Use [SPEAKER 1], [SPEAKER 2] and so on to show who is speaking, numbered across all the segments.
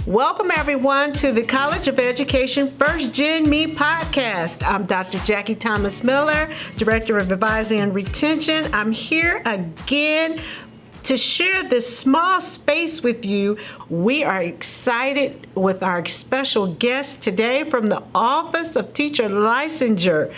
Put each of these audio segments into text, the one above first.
[SPEAKER 1] Welcome, everyone, to the College of Education First Gen Me podcast. I'm Dr. Jackie Thomas Miller, Director of Advising and Retention. I'm here again to share this small space with you. We are excited with our special guest today from the Office of Teacher Licensure,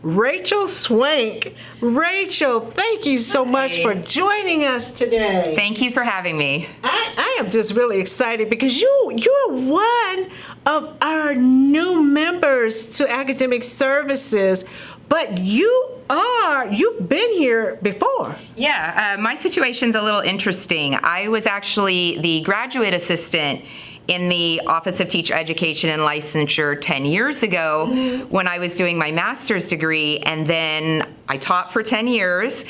[SPEAKER 1] Rachel Swank. Rachel, thank you so much for joining us today.
[SPEAKER 2] Thank you for having me.
[SPEAKER 1] I am just really excited because you're one of our new members to Academic Services, but you've been here before.
[SPEAKER 2] Yeah, my situation's a little interesting. I was actually the graduate assistant in the Office of Teacher Education and Licensure 10 years ago when I was doing my master's degree, and then I taught for 10 years,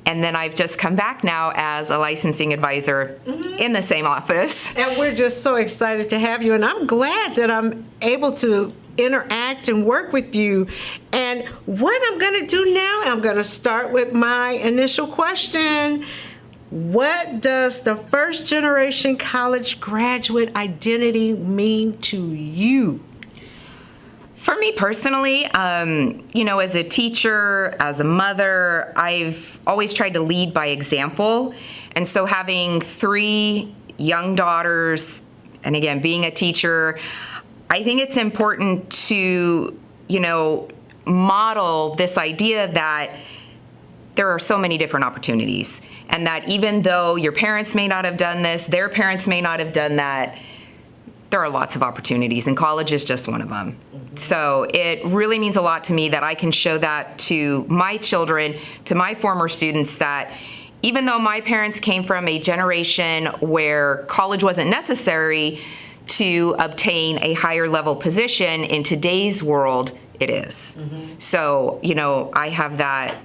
[SPEAKER 2] and then I've just come back now as a licensing advisor in the same office.
[SPEAKER 1] And we're just so excited to have you, and I'm glad that I'm able to interact and work with you. And what I'm going to do now, I'm going to start with my initial question. What does the first generation college graduate identity mean to you?
[SPEAKER 2] For me personally, as a teacher, as a mother, I've always tried to lead by example. And so having 3 young daughters, and again, being a teacher, I think it's important to, model this idea that there are so many different opportunities, and that even though your parents may not have done this, their parents may not have done that, there are lots of opportunities, and college is just one of them. So it really means a lot to me that I can show that to my children, to my former students, that even though my parents came from a generation where college wasn't necessary to obtain a higher level position, in today's world, it is. So, I have that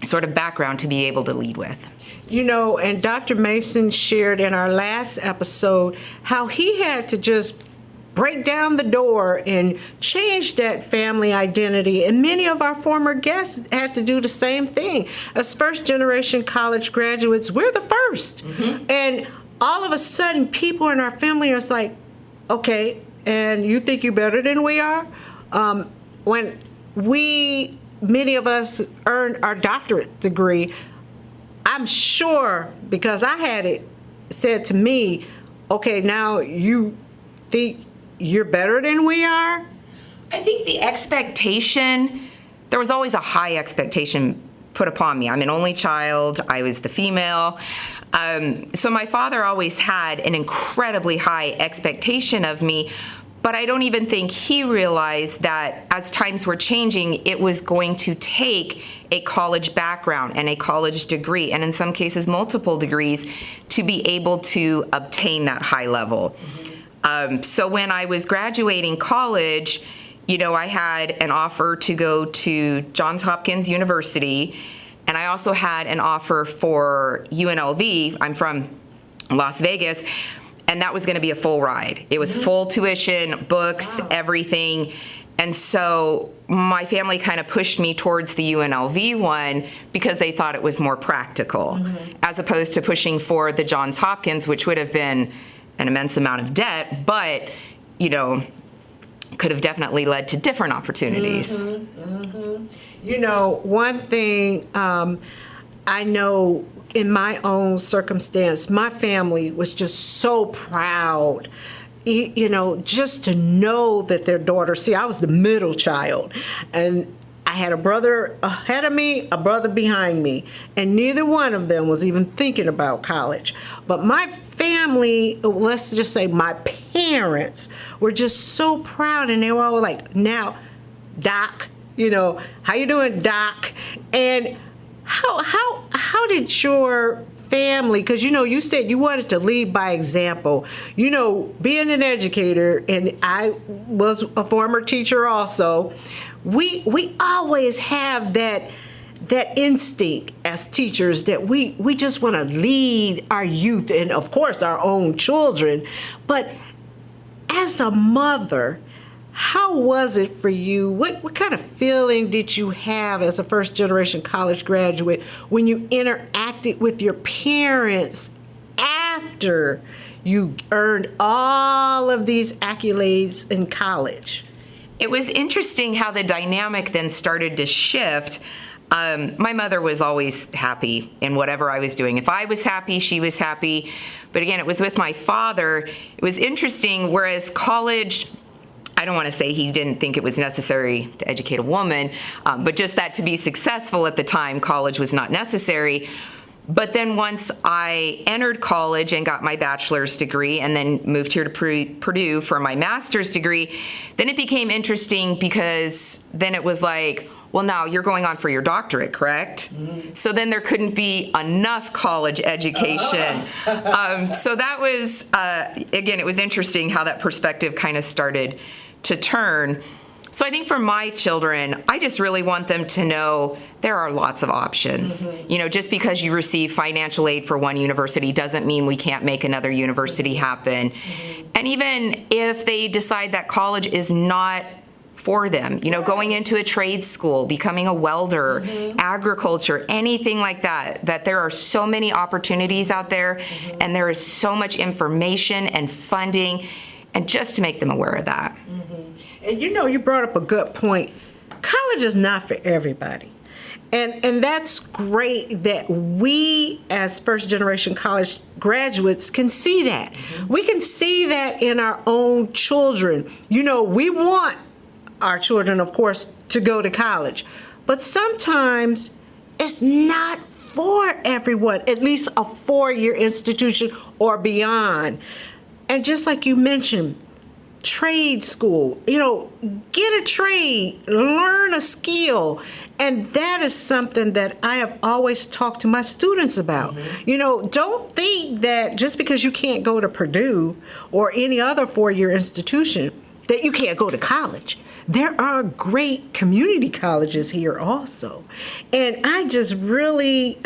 [SPEAKER 2] sort of background to be able to lead with.
[SPEAKER 1] And Dr. Mason shared in our last episode how he had to just break down the door and change that family identity. And many of our former guests had to do the same thing. As first generation college graduates, we're the first. And all of a sudden, people in our family are like, okay, and you think you're better than we are? When many of us earned our doctorate degree, I'm sure, because I had it said to me, okay, now you think you're better than we are?
[SPEAKER 2] I think the expectation, there was always a high expectation put upon me. I'm an only child. I was the female. So my father always had an incredibly high expectation of me, but I don't even think he realized that as times were changing, it was going to take a college background and a college degree, and in some cases multiple degrees, to be able to obtain that high level. So when I was graduating college, I had an offer to go to Johns Hopkins University, and I also had an offer for UNLV. I'm from Las Vegas, and that was going to be a full ride. It was full tuition, books, everything. And so my family kind of pushed me towards the UNLV one because they thought it was more practical, as opposed to pushing for the Johns Hopkins, which would have been an immense amount of debt, but, could have definitely led to different opportunities.
[SPEAKER 1] One thing I know in my own circumstance, my family was just so proud, just to know that their daughter, see, I was the middle child, and I had a brother ahead of me, a brother behind me, and neither one of them was even thinking about college. But my family, let's just say my parents, were just so proud, and they were all like, now, Doc, how you doing, Doc? And how did your family, because you said you wanted to lead by example, being an educator, and I was a former teacher also, we always have that instinct as teachers that we just want to lead our youth and of course our own children. But as a mother, how was it for you? What kind of feeling did you have as a first-generation college graduate when you interacted with your parents after you earned all of these accolades in college.
[SPEAKER 2] It was interesting how the dynamic then started to shift. My mother was always happy in whatever I was doing. If I was happy, she was happy. But again, it was with my father. It was interesting, whereas college, I don't want to say he didn't think it was necessary to educate a woman, but just that to be successful at the time, college was not necessary. But then once I entered college and got my bachelor's degree and then moved here to Purdue for my master's degree, then it became interesting because then it was like, well, now you're going on for your doctorate, correct? Mm-hmm. So then there couldn't be enough college education. So that was, again, it was interesting how that perspective kind of started to turn. So I think for my children, I just really want them to know there are lots of options. Mm-hmm. You know, just because you receive financial aid for one university doesn't mean we can't make another university happen. Mm-hmm. And even if they decide that college is not for them, you know, going into a trade school, becoming a welder, mm-hmm. agriculture, anything like that, that there are so many opportunities out there, mm-hmm. and there is so much information and funding, and just to make them aware of that.
[SPEAKER 1] Mm-hmm. And you know, you brought up a good point. College is not for everybody. And that's great that we as first generation college graduates can see that. Mm-hmm. We can see that in our own children. You know, we want our children, of course, to go to college. But sometimes it's not for everyone, at least a 4-year institution or beyond. And just like you mentioned, trade school, you know, get a trade, learn a skill. And that is something that I have always talked to my students about. Mm-hmm. You know, don't think that just because you can't go to Purdue or any other 4-year institution that you can't go to college. There are great community colleges here also. And I just really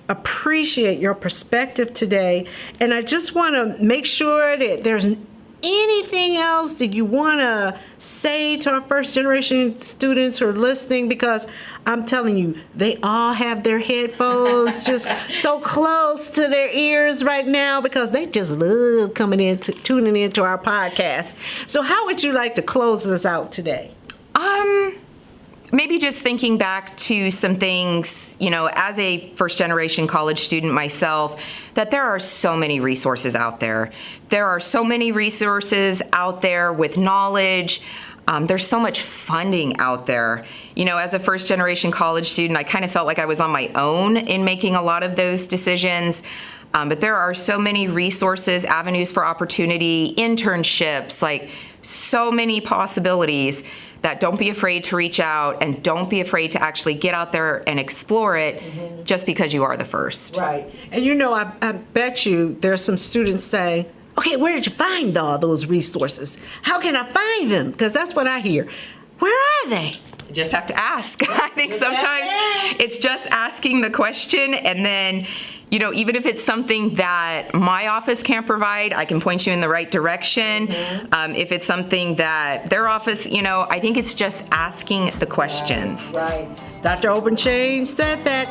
[SPEAKER 1] appreciate your perspective today. And I just want to make sure that there's anything else that you want to say to our first generation students who are listening, because I'm telling you, they all have their headphones just so close to their ears right now because they just love tuning into our podcast. So how would you like to close us out today?
[SPEAKER 2] Maybe just thinking back to some things, you know, as a first generation college student myself, that there are so many resources out there. There are so many resources out there with knowledge. There's so much funding out there. You know, as a first generation college student, I kind of felt like I was on my own in making a lot of those decisions. But there are so many resources, avenues for opportunity, internships, like so many possibilities that don't be afraid to reach out and don't be afraid to actually get out there and explore it, mm-hmm. just because you are the first. Right.
[SPEAKER 1] And you know, I bet you there's some students say, okay, where did you find all those resources? How can I find them? Because that's what I hear. Where are they?
[SPEAKER 2] You just have to ask. I think sometimes it's just asking the question, and then, you know, even if it's something that my office can't provide, I can point you in the right direction. Mm-hmm. If it's something that their office, you know, I think it's just asking the questions.
[SPEAKER 1] Right. Dr. Openchain said that,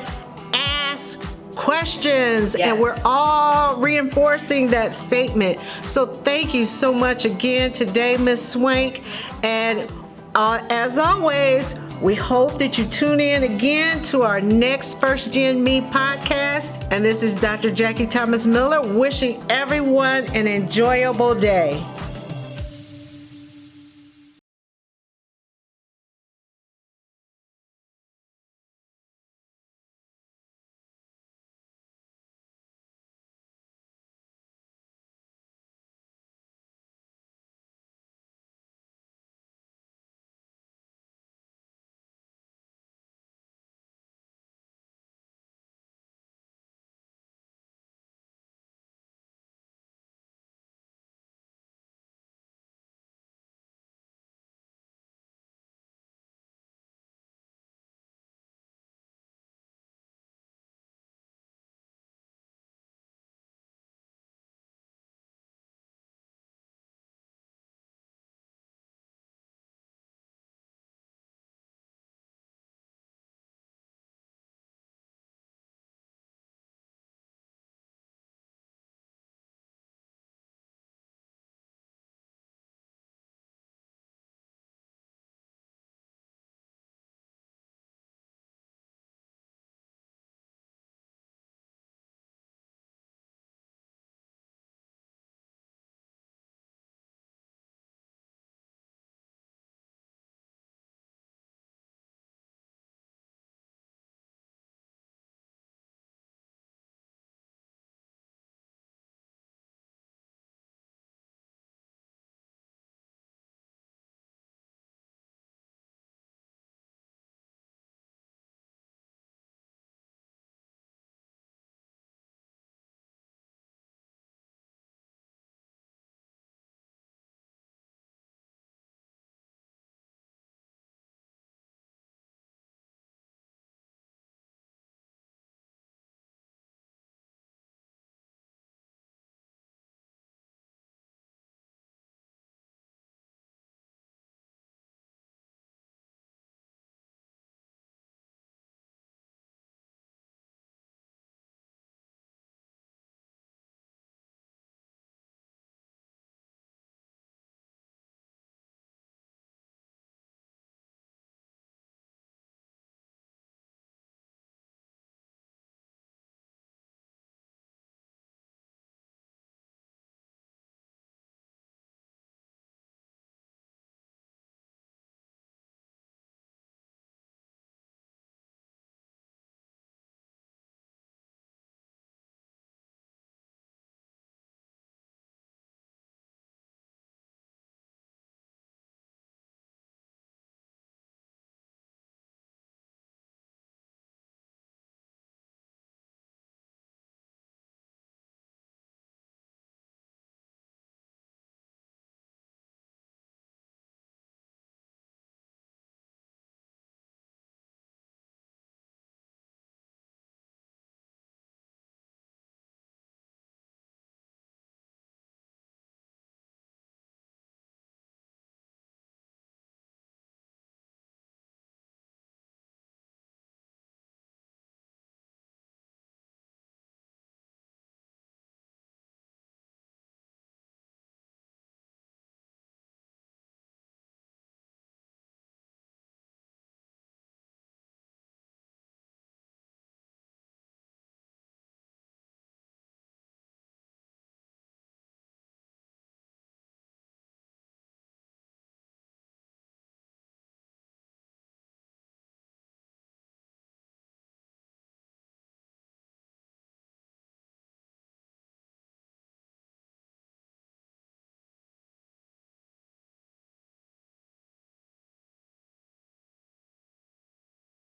[SPEAKER 1] ask questions. Yes. And we're all reinforcing that statement. So thank you so much again today, Ms. Swank. And as always, we hope that you tune in again to our next First Gen Me podcast. And this is Dr. Jackie Thomas Miller wishing everyone an enjoyable day.